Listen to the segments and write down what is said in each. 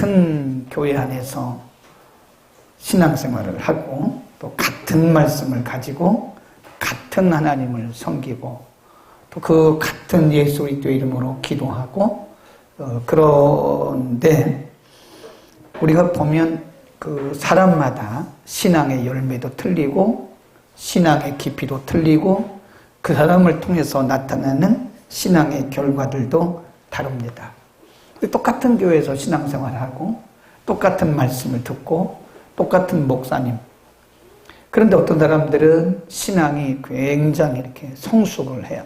같은 교회 안에서 신앙생활을 하고 또 같은 말씀을 가지고 같은 하나님을 섬기고 또 그 같은 예수 그리스도의 이름으로 기도하고 그런데 우리가 보면 그 사람마다 신앙의 열매도 틀리고 신앙의 깊이도 틀리고 그 사람을 통해서 나타나는 신앙의 결과들도 다릅니다. 똑같은 교회에서 신앙생활하고 똑같은 말씀을 듣고 똑같은 목사님, 그런데 어떤 사람들은 신앙이 굉장히 이렇게 성숙을 해요.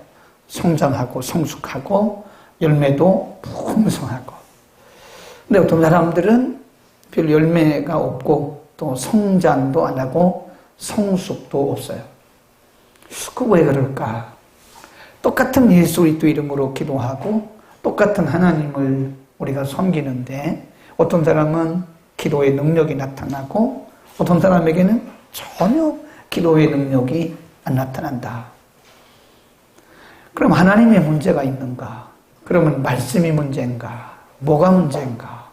성장하고 성숙하고 열매도 풍성하고. 근데 어떤 사람들은 별 열매가 없고 또 성장도 안 하고 성숙도 없어요. 그 왜 그럴까? 똑같은 예수 그리스도 이름으로 기도하고 똑같은 하나님을 우리가 섬기는데 어떤 사람은 기도의 능력이 나타나고 어떤 사람에게는 전혀 기도의 능력이 안 나타난다. 그럼 하나님의 문제가 있는가? 그러면 말씀이 문제인가? 뭐가 문제인가?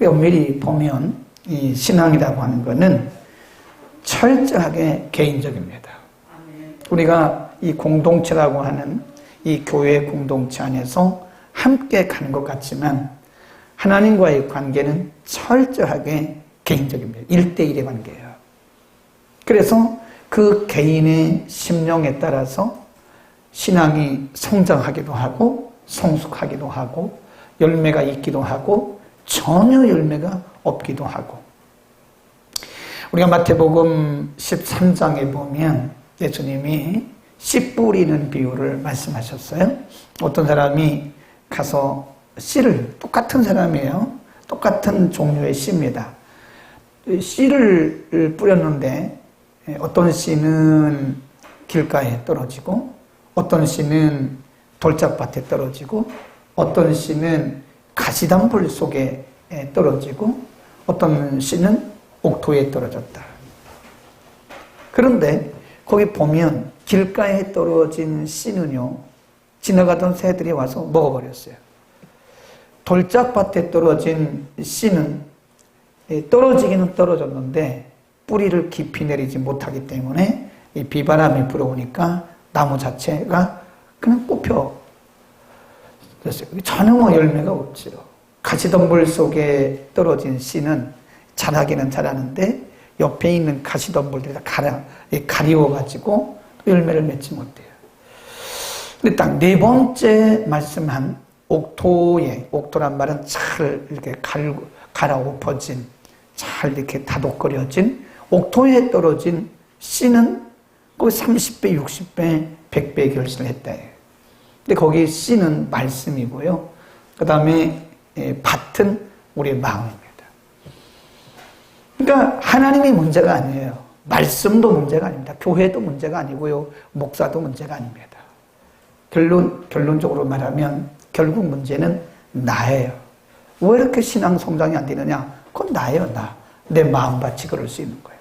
엄밀히 보면 이 신앙이라고 하는 것은 철저하게 개인적입니다. 우리가 이 공동체라고 하는 이 교회 공동체 안에서 함께 가는 것 같지만 하나님과의 관계는 철저하게 개인적입니다. 1대1의 관계예요. 그래서 그 개인의 심령에 따라서 신앙이 성장하기도 하고 성숙하기도 하고 열매가 있기도 하고 전혀 열매가 없기도 하고. 우리가 마태복음 13장에 보면 예수님이 씨 뿌리는 비유를 말씀하셨어요. 어떤 사람이 가서 씨를, 똑같은 사람이에요. 똑같은 종류의 씨입니다. 씨를 뿌렸는데 어떤 씨는 길가에 떨어지고 어떤 씨는 돌짝밭에 떨어지고 어떤 씨는 가시덤불 속에 떨어지고 어떤 씨는 옥토에 떨어졌다. 그런데 거기 보면 길가에 떨어진 씨는요, 지나가던 새들이 와서 먹어버렸어요. 돌짝밭에 떨어진 씨는 떨어지기는 떨어졌는데 뿌리를 깊이 내리지 못하기 때문에 이 비바람이 불어오니까 나무 자체가 그냥 꼽혀 그랬어요. 전혀 열매가 없지요. 가시덤불 속에 떨어진 씨는 자라기는 자라는데 옆에 있는 가시덤불들이 다 가리워가지고 열매를 맺지 못해요. 근데 딱 네 번째 말씀한 옥토란 말은 잘 이렇게 갈아엎어진, 잘 이렇게 다독거려진 옥토에 떨어진 씨는 거기 30배, 60배, 100배 결실을 했다. 근데 거기 씨는 말씀이고요. 그 다음에 밭은 우리의 마음입니다. 그러니까 하나님이 문제가 아니에요. 말씀도 문제가 아닙니다. 교회도 문제가 아니고요. 목사도 문제가 아닙니다. 결론적으로 말하면 결국 문제는 나예요. 왜 이렇게 신앙 성장이 안 되느냐? 그건 나예요, 나. 내 마음밭이 그럴 수 있는 거예요.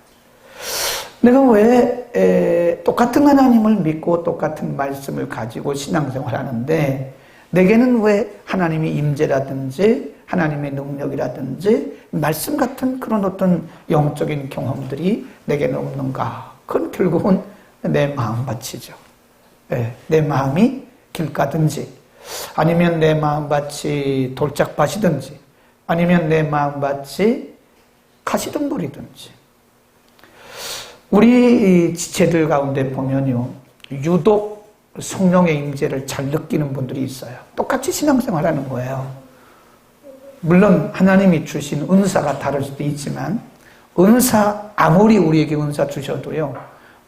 내가 왜 똑같은 하나님을 믿고 똑같은 말씀을 가지고 신앙생활 하는데 내게는 왜 하나님의 임재라든지 하나님의 능력이라든지 말씀 같은 그런 어떤 영적인 경험들이 내게는 없는가? 그건 결국은 내 마음밭이죠. 내 마음이 길가든지 아니면 내 마음밭이 돌짝밭이든지 아니면 내 마음밭이 가시덤불이든지. 우리 지체들 가운데 보면요, 유독 성령의 임재를 잘 느끼는 분들이 있어요. 똑같이 신앙생활하는 거예요. 물론 하나님이 주신 은사가 다를 수도 있지만 은사, 아무리 우리에게 은사 주셔도요,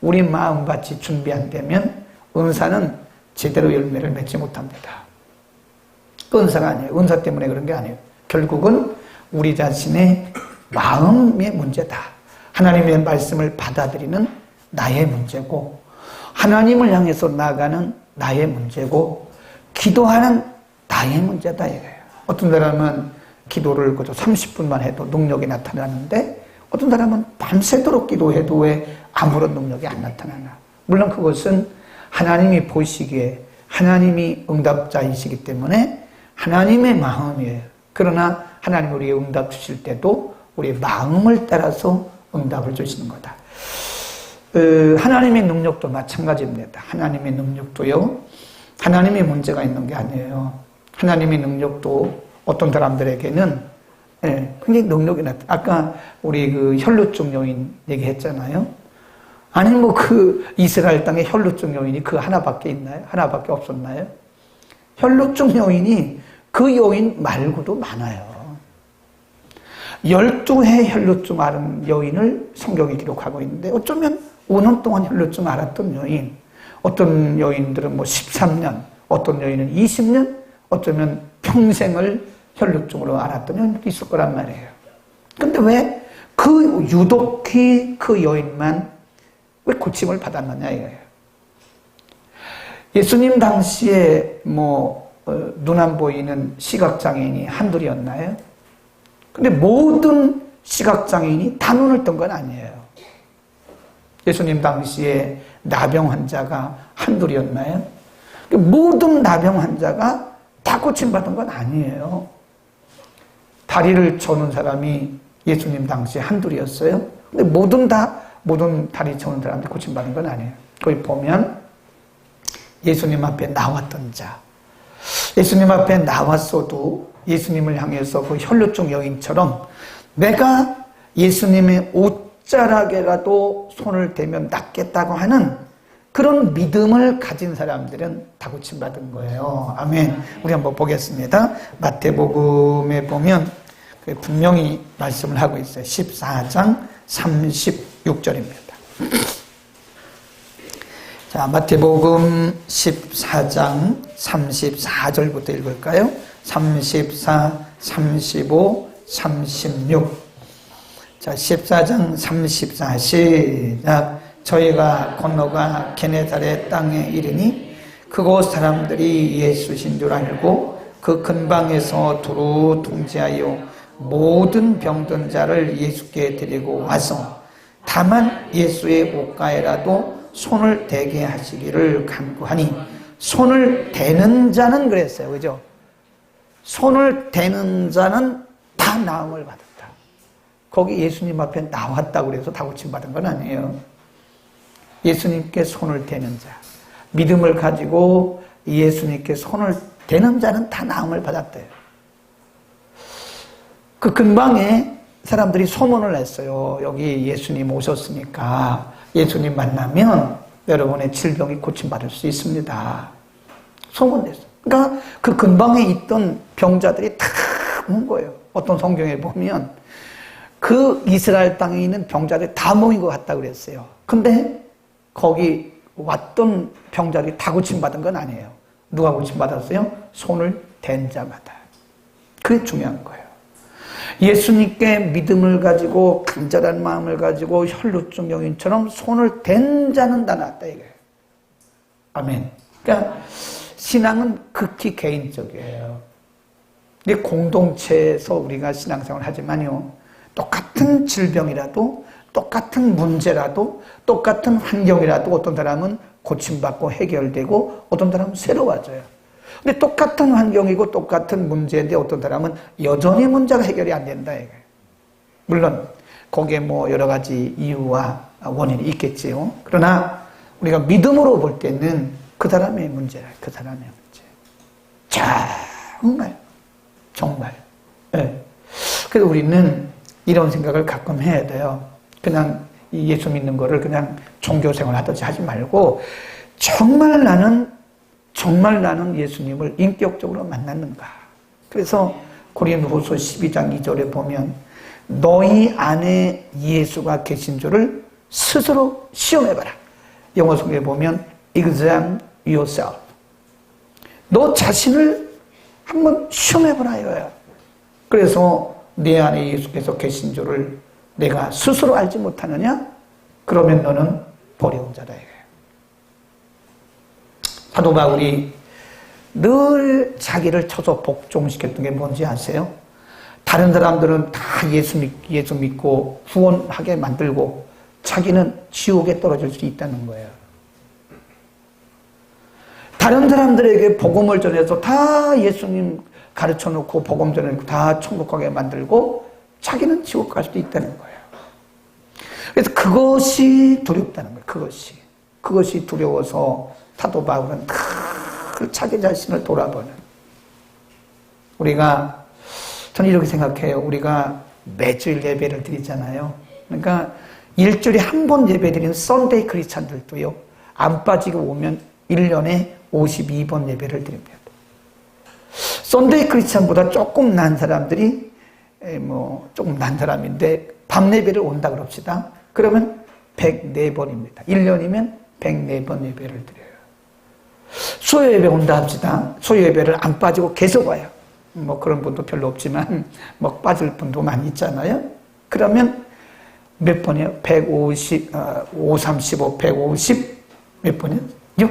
우리 마음밭이 준비 안 되면 은사는 제대로 열매를 맺지 못합니다. 그 은사가 아니에요. 은사 때문에 그런 게 아니에요. 결국은 우리 자신의 마음의 문제다. 하나님의 말씀을 받아들이는 나의 문제고 하나님을 향해서 나아가는 나의 문제고 기도하는 나의 문제다 이거예요. 어떤 사람은 기도를 그저 30분만 해도 능력이 나타나는데 어떤 사람은 밤새도록 기도해도 왜 아무런 능력이 안 나타나나. 물론 그것은 하나님이 보시기에 하나님이 응답자이시기 때문에 하나님의 마음이에요. 그러나 하나님 우리의 응답 주실 때도 우리의 마음을 따라서 응답을 주시는 거다. 하나님의 능력도 마찬가지입니다. 하나님의 능력도요, 하나님의 문제가 있는 게 아니에요. 하나님의 능력도 어떤 사람들에게는 굉장히 능력이 나타. 아까 우리 그 혈루증 여인 얘기했잖아요. 아니 뭐 그 이스라엘 땅에 혈루증 여인이 그 하나밖에 있나요? 하나밖에 없었나요? 혈루증 여인이 그 여인 말고도 많아요. 12회 혈루증 앓은 여인을 성경이 기록하고 있는데 어쩌면 5년 동안 혈루증 앓았던 여인, 어떤 여인들은 뭐 13년, 어떤 여인은 20년, 어쩌면 평생을 혈루증으로 앓았던 여인도 있을 거란 말이에요. 근데 왜 그 유독히 그 여인만 왜 고침을 받았느냐 이거예요. 예수님 당시에 뭐 눈 안 보이는 시각장애인이 한둘이었나요? 근데 모든 시각장애인이 다 눈을 뜬 건 아니에요. 예수님 당시에 나병 환자가 한둘이었나요? 모든 나병 환자가 다 고침받은 건 아니에요. 다리를 저는 사람이 예수님 당시에 한둘이었어요. 근데 모든 다리 저는 사람들이 고침받은 건 아니에요. 거기 보면 예수님 앞에 나왔던 자, 예수님 앞에 나왔어도 예수님을 향해서 그 혈루증 여인처럼 내가 예수님의 옷자락에라도 손을 대면 낫겠다고 하는 그런 믿음을 가진 사람들은 다 고침받은 거예요. 아멘. 우리 한번 보겠습니다. 마태복음에 보면 분명히 말씀을 하고 있어요. 14장 36절입니다. 자, 마태복음 14장 34절부터 읽을까요? 34, 35, 36. 자, 14장 34 시작. 저희가 건너가 게네사렛 땅에 이르니 그곳 사람들이 예수신 줄 알고 그 근방에서 두루 통제하여 모든 병든 자를 예수께 데리고 와서 다만 예수의 옷가에라도 손을 대게 하시기를 간구하니 손을 대는 자는 그랬어요. 그죠? 손을 대는 자는 다 나음을 받았다. 거기 예수님 앞에 나왔다고 그래서 다 고침받은 건 아니에요. 예수님께 손을 대는 자, 믿음을 가지고 예수님께 손을 대는 자는 다 나음을 받았대요. 그 근방에 사람들이 소문을 냈어요. 여기 예수님 오셨으니까 예수님 만나면 여러분의 질병이 고침받을 수 있습니다. 소문냈어요. 그러니까 그 근방에 있던 병자들이 다 온 거예요. 어떤 성경에 보면 그 이스라엘 땅에 있는 병자들이 다 모인 것 같다 그랬어요. 근데 거기 왔던 병자들이 다 고침받은 건 아니에요. 누가 고침받았어요? 손을 댄 자마다. 그게 중요한 거예요. 예수님께 믿음을 가지고 간절한 마음을 가지고 혈루증 여인처럼 손을 댄 자는 다 낫다 이거예요. 아멘. 그러니까 신앙은 극히 개인적이에요. 근데 공동체에서 우리가 신앙생활을 하지만요, 똑같은 질병이라도 똑같은 문제라도 똑같은 환경이라도 어떤 사람은 고침받고 해결되고 어떤 사람은 새로워져요. 근데 똑같은 환경이고 똑같은 문제인데 어떤 사람은 여전히 문제가 해결이 안 된다 이거예요. 물론 거기에 뭐 여러 가지 이유와 원인이 있겠지요. 그러나 우리가 믿음으로 볼 때는 그 사람의 문제라, 그 사람의 문제. 정말. 네. 그래서 우리는 이런 생각을 가끔 해야 돼요. 그냥 예수 믿는 거를 그냥 종교생활 하듯이 하지 말고 정말 나는 예수님을 인격적으로 만났는가. 그래서 고린도후서 12장 2절에 보면 너희 안에 예수가 계신 줄을 스스로 시험해봐라. 영어 성경에 보면 examine yourself. 너 자신을 한번 시험해보라 이거야. 그래서 내 안에 예수께서 계신 줄을 내가 스스로 알지 못하느냐? 그러면 너는 버려온 자다 이거야. 사도 바울이 늘 자기를 쳐서 복종시켰던 게 뭔지 아세요? 다른 사람들은 다 예수 믿고 구원하게 만들고 자기는 지옥에 떨어질 수 있다는 거예요. 다른 사람들에게 복음을 전해서 다 예수님 가르쳐 놓고 복음 전해놓고 다 천국 가게 만들고 자기는 지옥 갈 수도 있다는 거예요. 그래서 그것이 두렵다는 거예요. 그것이 두려워서 사도 바울은 늘 자기 자신을 돌아보는, 저는 이렇게 생각해요. 우리가 매주일 예배를 드리잖아요. 그러니까 일주일에 한 번 예배 드리는 썬데이 크리스찬들도요, 안 빠지고 오면 1년에 52번 예배를 드립니다. 썬데이 크리스찬보다 조금 난 사람들이 조금 난 사람인데 밤 예배를 온다 그럽시다. 그러면 104번입니다. 1년이면 104번 예배를 드려요. 수요 예배 온다 합시다. 수요 예배를 안 빠지고 계속 와요. 그런 분도 별로 없지만 빠질 분도 많이 있잖아요. 그러면 몇 번이에요? 150, 535, 150 몇 번이에요? 6?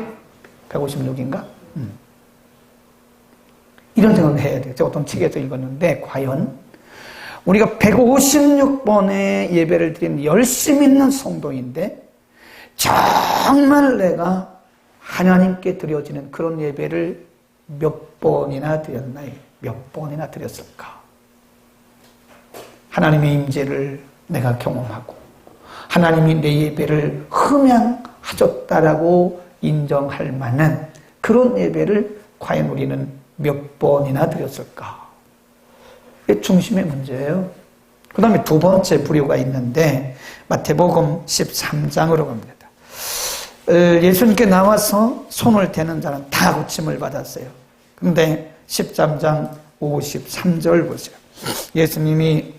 156인가? 이런 생각을 해야 돼요. 제가 어떤 책에서 읽었는데 과연 우리가 156번의 예배를 드리는 열심 있는 성도인데 정말 내가 하나님께 드려지는 그런 예배를 몇 번이나 드렸나요? 몇 번이나 드렸을까? 하나님의 임재를 내가 경험하고 하나님이 내 예배를 흠양하셨다라고 인정할 만한 그런 예배를 과연 우리는 몇 번이나 드렸을까? 이게 중심의 문제예요. 그 다음에 두 번째 부류가 있는데 마태복음 13장으로 갑니다. 예수님께 나와서 손을 대는 자는 다 고침을 받았어요. 그런데 13장 53절 보세요. 예수님이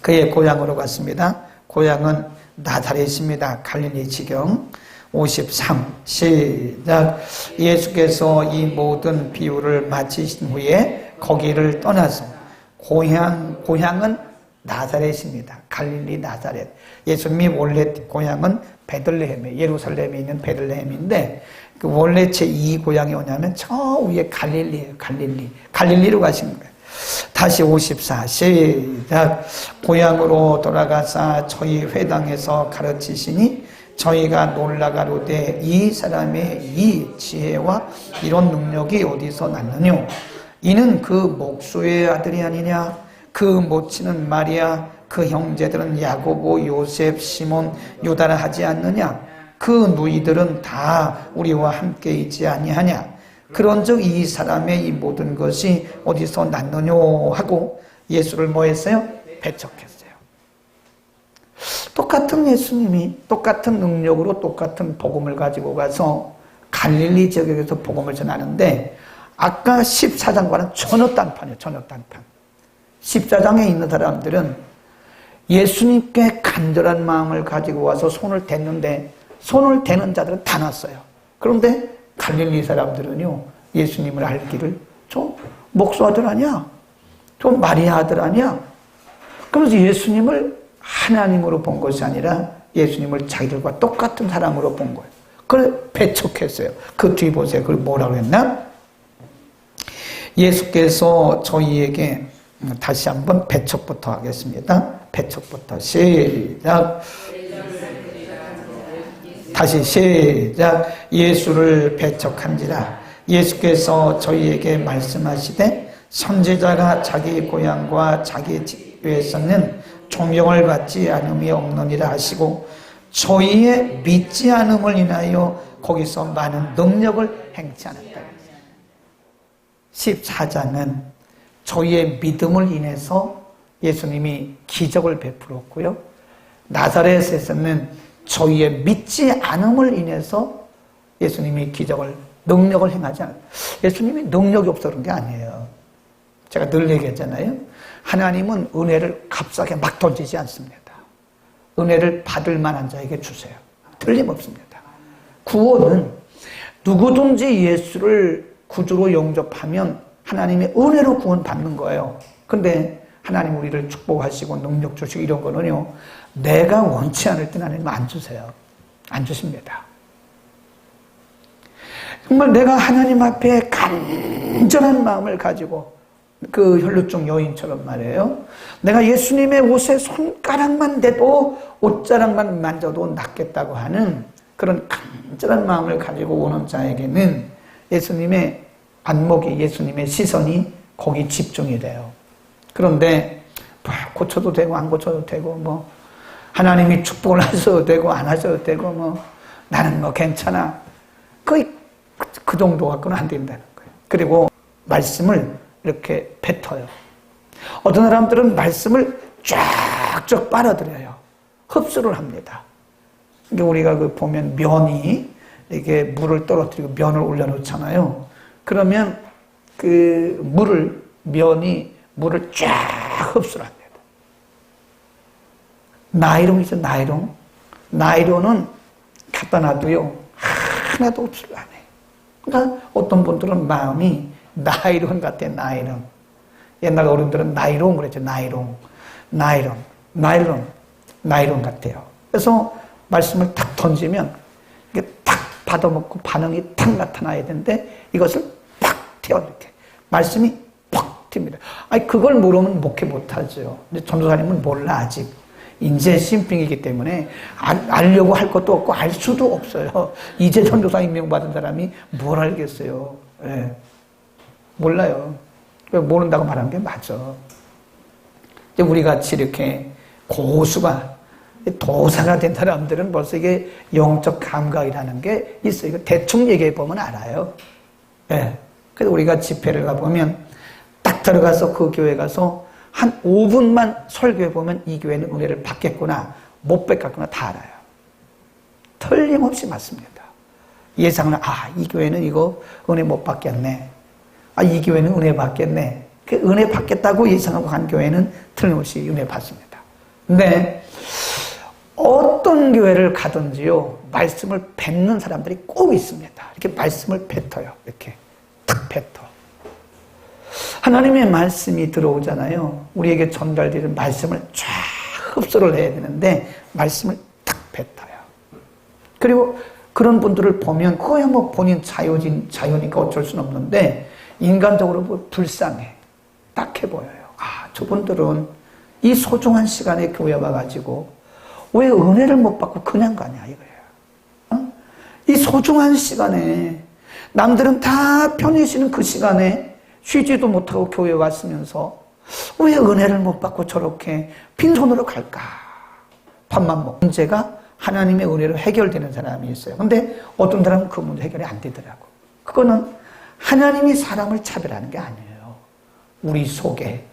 그의 고향으로 갔습니다. 고향은 나사렛입니다. 갈릴리 지경. 53 시작. 예수께서 이 모든 비유를 마치신 후에 거기를 떠나서 고향은 나사렛입니다. 갈릴리 나사렛. 예수님이 원래 고향은 베들레헴에, 예루살렘에 있는 베들레헴인데 그 원래 제2 고향이 뭐냐면 저 위에 갈릴리예요. 갈릴리로 가신 거예요. 다시 54 시작. 고향으로 돌아가사 저희 회당에서 가르치시니 저희가 놀라가로되 이 사람의 이 지혜와 이런 능력이 어디서 났느뇨? 이는 그 목수의 아들이 아니냐? 그 모친은 마리아, 그 형제들은 야고보, 요셉, 시몬, 유다라 하지 않느냐? 그 누이들은 다 우리와 함께 있지 아니하냐? 그런즉 이 사람의 이 모든 것이 어디서 났느뇨? 하고 예수를 뭐 했어요? 배척했어요. 똑같은 예수님이 똑같은 능력으로 똑같은 복음을 가지고 가서 갈릴리 지역에서 복음을 전하는데 아까 14장과는 전혀 딴판이에요. 전혀 딴판. 14장에 있는 사람들은 예수님께 간절한 마음을 가지고 와서 손을 댔는데 손을 대는 자들은 다 났어요. 그런데 갈릴리 사람들은요, 예수님을 알기를 저 목수 아들 아니야? 저 마리아 아들 아니야? 그래서 예수님을 하나님으로 본 것이 아니라 예수님을 자기들과 똑같은 사람으로 본 거예요. 그래서 배척했어요. 그 뒤 보세요. 그걸 뭐라고 했나? 예수께서 저희에게 다시 한번 배척부터 하겠습니다. 배척부터 시작. 다시 시작. 예수를 배척한지라 예수께서 저희에게 말씀하시되 선지자가 자기 고향과 자기 집에서는 존경을 받지 않음이 없느니라 하시고 저희의 믿지 않음을 인하여 거기서 많은 능력을 행치 않았다. 14장은 저희의 믿음을 인해서 예수님이 기적을 베풀었고요. 나사렛에서는 저희의 믿지 않음을 인해서 예수님이 능력을 행하지 않아요. 예수님이 능력이 없어 그런 게 아니에요. 제가 늘 얘기했잖아요. 하나님은 은혜를 값싸게 막 던지지 않습니다. 은혜를 받을 만한 자에게 주세요. 틀림없습니다. 구원은 누구든지 예수를 구주로 영접하면 하나님의 은혜로 구원받는 거예요. 근데 하나님 우리를 축복하시고 능력 주시고 이런 거는요, 내가 원치 않을 때 하나님 안 주세요. 안 주십니다. 정말 내가 하나님 앞에 간절한 마음을 가지고 그 혈루증 여인처럼 말이에요. 내가 예수님의 옷에 손가락만 대도 옷자락만 만져도 낫겠다고 하는 그런 간절한 마음을 가지고 오는 자에게는 예수님의 안목이, 예수님의 시선이 거기 집중이 돼요. 그런데 뭐 고쳐도 되고 안 고쳐도 되고 뭐 하나님이 축복을 하셔도 되고 안 하셔도 되고 뭐 나는 뭐 괜찮아. 거의 그 정도 갖고는 안 된다는 거예요. 그리고 말씀을 이렇게 뱉어요. 어떤 사람들은 말씀을 쫙쫙 빨아들여요. 흡수를 합니다. 이게 우리가 그 보면 면이 이게 물을 떨어뜨리고 면을 올려놓잖아요. 그러면 그 면이 물을 쫙 흡수를 합니다. 나이론이죠, 나이론. 나이론은 갖다 놔도요, 하나도 흡수를 안 해요. 그러니까 어떤 분들은 마음이 나이론 같아, 나이론. 옛날 어른들은 나이론 그랬죠, 나이론. 나이론 같아요. 그래서 말씀을 탁 던지면 이게 탁 받아먹고 반응이 탁 나타나야 되는데 이것을 팍 튀어 이렇게. 말씀이 팍 튑니다. 아니, 그걸 모르면 목회 못하죠. 근데 전도사님은 몰라, 아직. 인재 신빙이기 때문에 알려고 할 것도 없고 알 수도 없어요. 이제 전도사 임명받은 사람이 뭘 알겠어요. 네. 몰라요. 모른다고 말하는 게 맞아. 우리 같이 이렇게 고수가 도사가 된 사람들은 벌써 이게 영적 감각이라는 게 있어요. 이거 대충 얘기해 보면 알아요. 네. 그래서 우리가 집회를 가보면 딱 들어가서 그 교회 가서 한 5분만 설교해 보면 이 교회는 은혜를 받겠구나, 못 받겠구나 다 알아요. 틀림없이 맞습니다. 예상은 이 교회는 이거 은혜 못 받겠네. 이 교회는 은혜 받겠네. 그 은혜 받겠다고 예상하고 간 교회는 틀림없이 은혜 받습니다. 근데 어떤 교회를 가든지요, 말씀을 뱉는 사람들이 꼭 있습니다. 이렇게 말씀을 뱉어요. 이렇게 탁 뱉어. 하나님의 말씀이 들어오잖아요. 우리에게 전달되는 말씀을 쫙 흡수를 해야 되는데 말씀을 탁 뱉어요. 그리고 그런 분들을 보면 그거야 뭐 본인 자유니까 어쩔 수는 없는데 인간적으로 불쌍해. 딱해 보여요. 저분들은 이 소중한 시간에 교회 와가지고 왜 은혜를 못 받고 그냥 가냐 이거예요. 이 소중한 시간에 남들은 다 편히 쉬는 그 시간에 쉬지도 못하고 교회에 왔으면서 왜 은혜를 못 받고 저렇게 빈손으로 갈까? 밥만 먹고. 문제가 하나님의 은혜로 해결되는 사람이 있어요. 근데 어떤 사람은 그 문제 해결이 안 되더라고. 그거는 하나님이 사람을 차별하는 게 아니에요. 우리 속에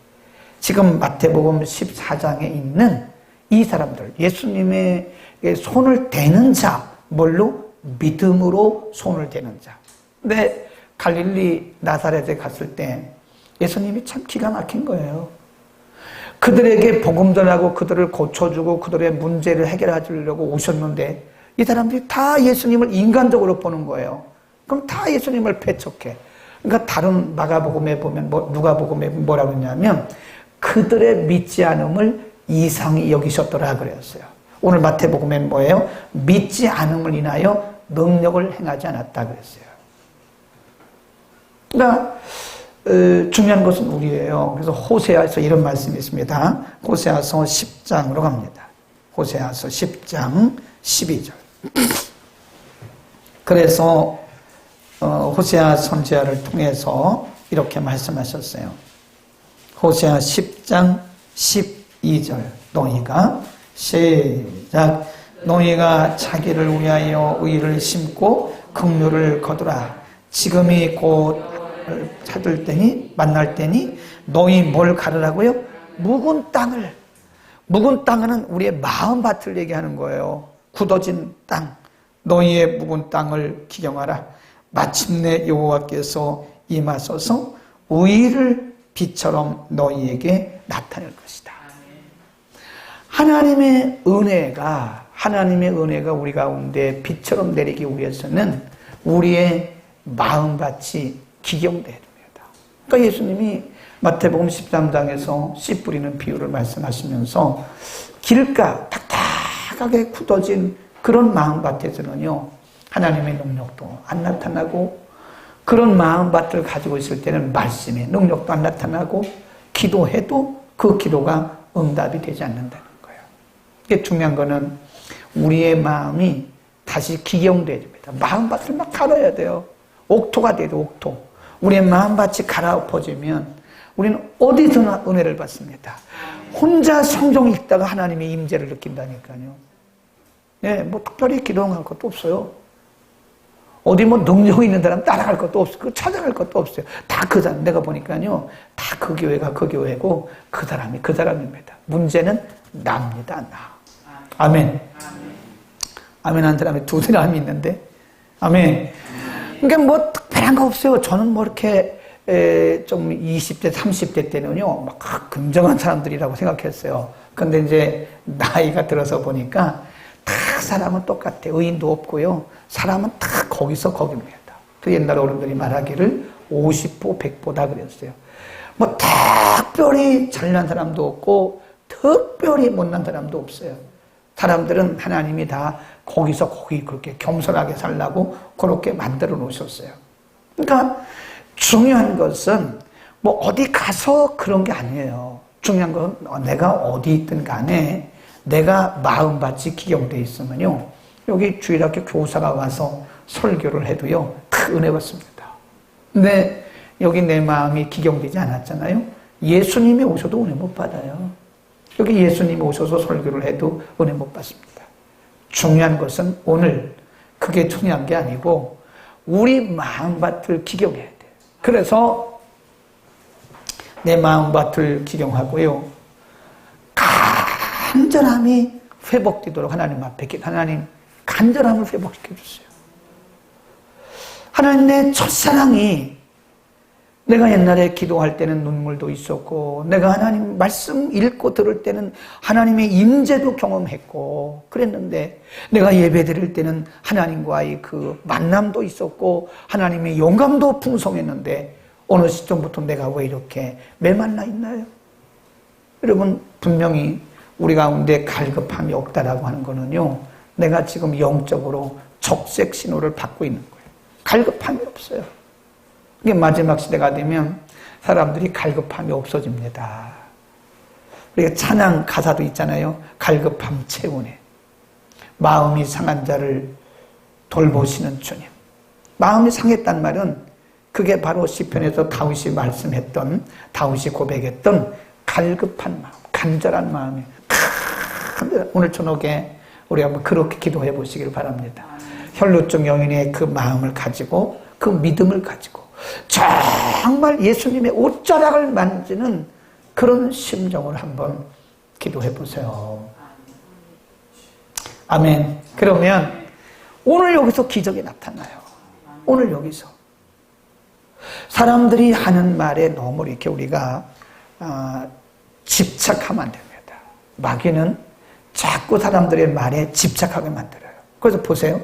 지금 마태복음 14장에 있는 이 사람들, 예수님의 손을 대는 자, 뭘로? 믿음으로 손을 대는 자. 근데 갈릴리 나사렛에 갔을 때 예수님이 참 기가 막힌 거예요. 그들에게 복음 전하고 그들을 고쳐주고 그들의 문제를 해결해 주려고 오셨는데 이 사람들이 다 예수님을 인간적으로 보는 거예요. 그럼 다 예수님을 배척해. 그러니까 다른 마가복음에 보면 누가복음에 뭐라고 했냐면 그들의 믿지 않음을 이상히 여기셨더라 그랬어요. 오늘 마태복음엔 뭐예요? 믿지 않음을 인하여 능력을 행하지 않았다 그랬어요. 그러니까 중요한 것은 우리예요. 그래서 호세아서 이런 말씀이 있습니다. 호세아서 10장으로 갑니다. 호세아서 10장 12절. 그래서 호세아 선지자를 통해서 이렇게 말씀하셨어요. 호세아 10장 12절. 너희가 시작. 너희가 자기를 위하여 의를 심고 긍휼을 거두라. 지금이 곧 찾을 때니 만날 때니 너희 뭘 가르라고요? 묵은 땅을. 묵은 땅은 우리의 마음밭을 얘기하는 거예요. 굳어진 땅. 너희의 묵은 땅을 기경하라. 마침내 여호와께서 임하소서 의를 빛처럼 너희에게 나타낼 것이다. 하나님의 은혜가 우리 가운데 빛처럼 내리기 위해서는 우리의 마음밭이 기경돼야 됩니다. 그러니까 예수님이 마태복음 13장에서 씨 뿌리는 비유를 말씀하시면서 길가 딱딱하게 굳어진 그런 마음밭에서는요, 하나님의 능력도 안 나타나고, 그런 마음밭을 가지고 있을 때는 말씀의 능력도 안 나타나고, 기도해도 그 기도가 응답이 되지 않는다는 거예요. 이게 중요한 거는 우리의 마음이 다시 기경돼야 됩니다. 마음밭을 막 갈아야 돼요. 옥토가 돼야 돼요, 옥토. 우리의 마음밭이 갈아엎어지면 우리는 어디서나 은혜를 받습니다. 혼자 성경 읽다가 하나님의 임재를 느낀다니까요. 네, 뭐 특별히 기도할 것도 없어요. 어디 뭐 능력이 있는 사람 따라갈 것도 없어요. 찾아갈 것도 없어요. 다 그 사람, 내가 보니까요, 다 그 교회가 그 교회고 그 사람이 그 사람입니다. 문제는 나입니다, 나. 아멘. 아멘 한 사람이 두 사람이 있는데, 아멘. 그러니까 뭐 특별한 거 없어요. 저는 뭐 이렇게 좀 20대, 30대 때는요, 막 긍정한 사람들이라고 생각했어요. 근데 이제 나이가 들어서 보니까 다 사람은 똑같아요. 의인도 없고요. 사람은 다 거기서 거기입니다. 그 옛날 어른들이 말하기를 50보, 100보다 그랬어요. 뭐 특별히 잘난 사람도 없고 특별히 못난 사람도 없어요. 사람들은 하나님이 다 거기서 거기 그렇게 겸손하게 살라고 그렇게 만들어 놓으셨어요. 그러니까 중요한 것은 뭐 어디 가서 그런 게 아니에요. 중요한 건 내가 어디 있든 간에 내가 마음밭이 기경되어 있으면요, 여기 주일학교 교사가 와서 설교를 해도요, 다 은혜 받습니다. 근데 여기 내 마음이 기경되지 않았잖아요. 예수님이 오셔도 은혜 못 받아요. 여기 예수님이 오셔서 설교를 해도 은혜 못 받습니다. 중요한 것은 오늘 그게 중요한 게 아니고 우리 마음밭을 기경해야 돼요. 그래서 내 마음밭을 기경하고요, 간절함이 회복되도록 하나님 앞에 하나님 간절함을 회복시켜 주세요. 하나님, 내 첫사랑이 내가 옛날에 기도할 때는 눈물도 있었고 내가 하나님 말씀 읽고 들을 때는 하나님의 임재도 경험했고 그랬는데 내가 예배 드릴 때는 하나님과의 그 만남도 있었고 하나님의 영감도 풍성했는데 어느 시점부터 내가 왜 이렇게 메말라 있나요? 여러분, 분명히 우리 가운데 갈급함이 없다라고 하는 거는요, 내가 지금 영적으로 적색 신호를 받고 있는 거예요. 갈급함이 없어요. 이게 마지막 시대가 되면 사람들이 갈급함이 없어집니다. 우리가 찬양 가사도 있잖아요. 갈급함 채우네. 마음이 상한 자를 돌보시는 주님. 마음이 상했단 말은 그게 바로 시편에서 다윗이 말씀했던, 다윗이 고백했던 갈급한 마음, 간절한 마음이에요. 오늘 저녁에 우리 한번 그렇게 기도해 보시길 바랍니다. 혈루증 여인의 그 마음을 가지고, 그 믿음을 가지고 정말 예수님의 옷자락을 만지는 그런 심정을 한번 기도해 보세요. 아멘. 그러면 오늘 여기서 기적이 나타나요. 오늘 여기서 사람들이 하는 말에 너무 이렇게 우리가 집착하면 안 됩니다. 마귀는 자꾸 사람들의 말에 집착하게 만들어요. 그래서 보세요.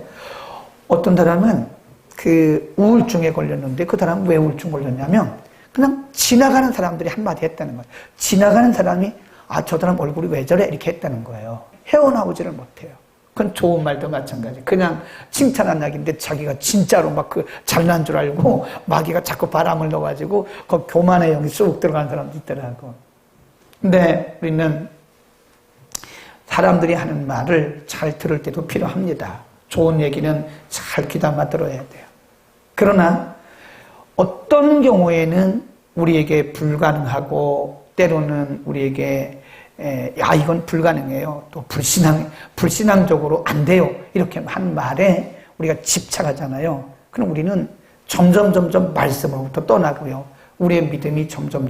어떤 사람은 그 우울증에 걸렸는데 그 사람은 왜 우울증 걸렸냐면 그냥 지나가는 사람들이 한마디 했다는 거예요. 지나가는 사람이 저 사람 얼굴이 왜 저래? 이렇게 했다는 거예요. 헤어나오지를 못해요. 그건 좋은 말도 마찬가지. 그냥 칭찬한 약인데 자기가 진짜로 막 그 잘난 줄 알고 마귀가 자꾸 바람을 넣어가지고 그 교만의 영이 쑥 들어가는 사람도 있더라고. 근데 우리는 사람들이 하는 말을 잘 들을 때도 필요합니다. 좋은 얘기는 잘 귀담아 들어야 돼요. 그러나 어떤 경우에는 우리에게 불가능하고 때로는 우리에게 이건 불가능해요. 또 불신앙적으로 안 돼요. 이렇게 한 말에 우리가 집착하잖아요. 그럼 우리는 점점 말씀으로부터 떠나고요. 우리의 믿음이 점점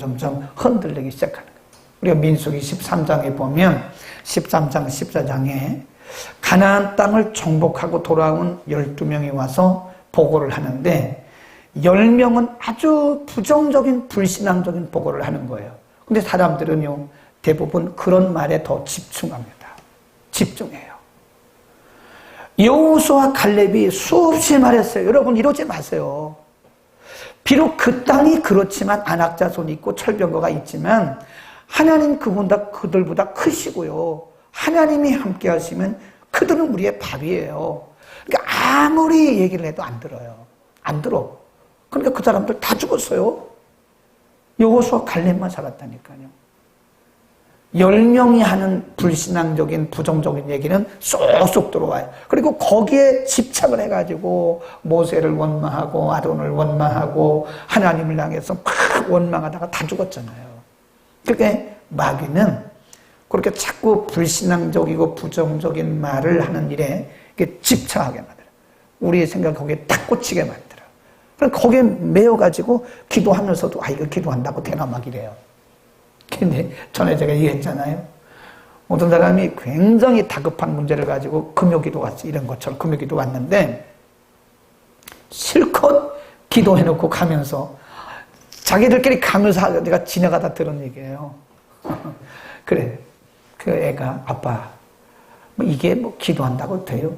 흔들리기 시작하는 거예요. 우리가 민수기 13장에 보면 13장 14장에 가나안 땅을 정복하고 돌아온 12명이 와서 보고를 하는데 10명은 아주 부정적인 불신앙적인 보고를 하는 거예요. 근데 사람들은요, 대부분 그런 말에 더 집중합니다. 집중해요. 여호수아와 칼렙이 수없이 말했어요. 여러분, 이러지 마세요. 비록 그 땅이 그렇지만 안악자손이 있고 철병거가 있지만 하나님 그들보다 크시고요. 하나님이 함께 하시면 그들은 우리의 밥이에요. 그러니까 아무리 얘기를 해도 안 들어요. 안 들어. 그러니까 그 사람들 다 죽었어요. 여호수아 칼렙만 살았다니까요. 10명이 하는 불신앙적인 부정적인 얘기는 쏙쏙 들어와요. 그리고 거기에 집착을 해가지고 모세를 원망하고 아론을 원망하고 하나님을 향해서 막 원망하다가 다 죽었잖아요. 그러니까 마귀는 그렇게 자꾸 불신앙적이고 부정적인 말을 하는 일에 집착하게 만들어요. 우리의 생각 거기에 딱 꽂히게 만들어요. 그래서 거기에 매여가지고 기도하면서도 이거 기도한다고 되나 막 이래요. 근데 전에 제가 얘기했잖아요. 어떤 사람이 굉장히 다급한 문제를 가지고 금요기도 왔어. 이런 것처럼 금요기도 왔는데 실컷 기도해놓고 가면서 자기들끼리 가면서 내가 지나가다 들은 얘기예요. 그래. 그 애가 아빠 뭐 이게 뭐 기도한다고 돼요?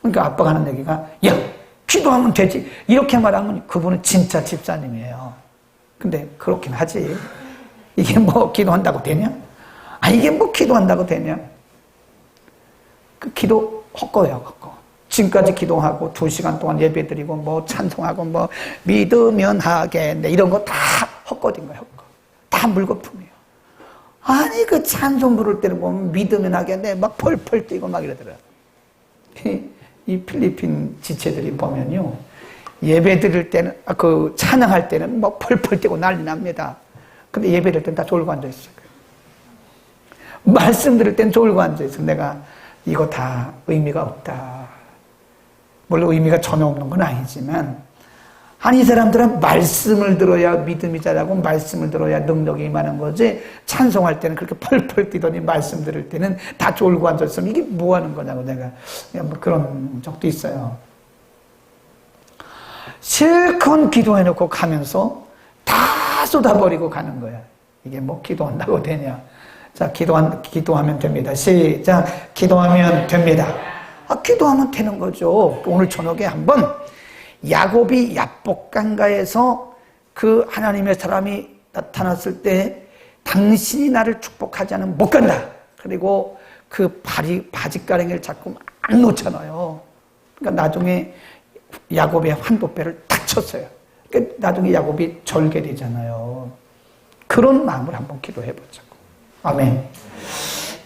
그러니까 아빠가 하는 얘기가 야 기도하면 되지. 이렇게 말하면 그분은 진짜 집사님이에요. 근데 그렇긴 하지. 이게 뭐 기도한다고 되냐? 이게 뭐 기도한다고 되냐? 그 기도 헛거예요, 헛거. 지금까지 기도하고 2시간 동안 예배드리고 뭐 찬송하고 뭐 믿으면 하겠네 이런 거 다 헛거인 거예요, 헛거. 다 물거품이에요. 아니 그 찬송 부를 때는 보면 믿으면 하겠네 막 펄펄 뛰고 막 이러더라고요. 이 필리핀 지체들이 보면요 예배 드릴 때는 그 찬양할 때는 막 펄펄 뛰고 난리 납니다. 근데 예배 드릴 때는 다 졸고 앉아있어요. 말씀 들을 땐 졸고 앉아있어요. 내가 이거 다 의미가 없다. 물론 의미가 전혀 없는 건 아니지만 이 사람들은 말씀을 들어야 믿음이 자라고 말씀을 들어야 능력이 임하는 거지 찬송할 때는 그렇게 펄펄 뛰더니 말씀 들을 때는 다 졸고 앉아있으면 이게 뭐 하는 거냐고 내가 뭐 그런 적도 있어요. 실컷 기도해놓고 가면서 다 쏟아버리고 가는 거야. 이게 뭐 기도한다고 되냐. 자, 기도하면 됩니다. 시작. 기도하면 됩니다. 기도하면 되는 거죠. 오늘 저녁에 한번 야곱이 야복강가에서 그 하나님의 사람이 나타났을 때 당신이 나를 축복하지 않으면 못 간다. 그리고 그 바짓가랭이를 자꾸 안 놓잖아요. 그러니까 나중에 야곱의 환도뼈를 탁 쳤어요. 그러니까 나중에 야곱이 절개되잖아요. 그런 마음을 한번 기도해보자고. 아멘.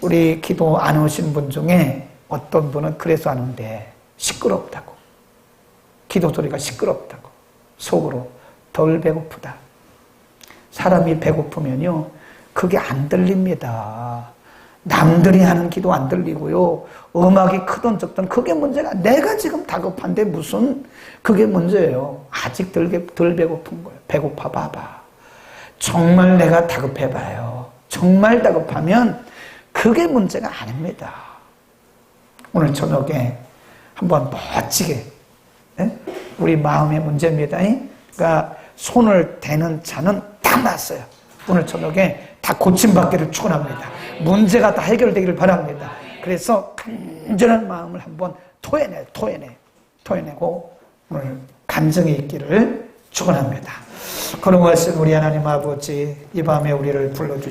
우리 기도 안 오신 분 중에 어떤 분은 그래서 하는데 시끄럽다고. 기도 소리가 시끄럽다고. 속으로 덜 배고프다. 사람이 배고프면요 그게 안 들립니다. 남들이 하는 기도 안 들리고요 음악이 크든 적든 그게 문제가 내가 지금 다급한데 무슨 그게 문제예요. 아직 덜 배고픈 거예요. 배고파 봐봐. 정말 내가 다급해봐요. 정말 다급하면 그게 문제가 아닙니다. 오늘 저녁에 한번 멋지게 우리 마음의 문제입니다. 그러니까 손을 대는 자는 딱 났어요. 오늘 저녁에 다 고침받기를 축원합니다. 문제가 다 해결되기를 바랍니다. 그래서 간절한 마음을 한번 토해내고 오늘 간증이 있기를 축원합니다. 거룩하신 우리 하나님 아버지, 이 밤에 우리를 불러주시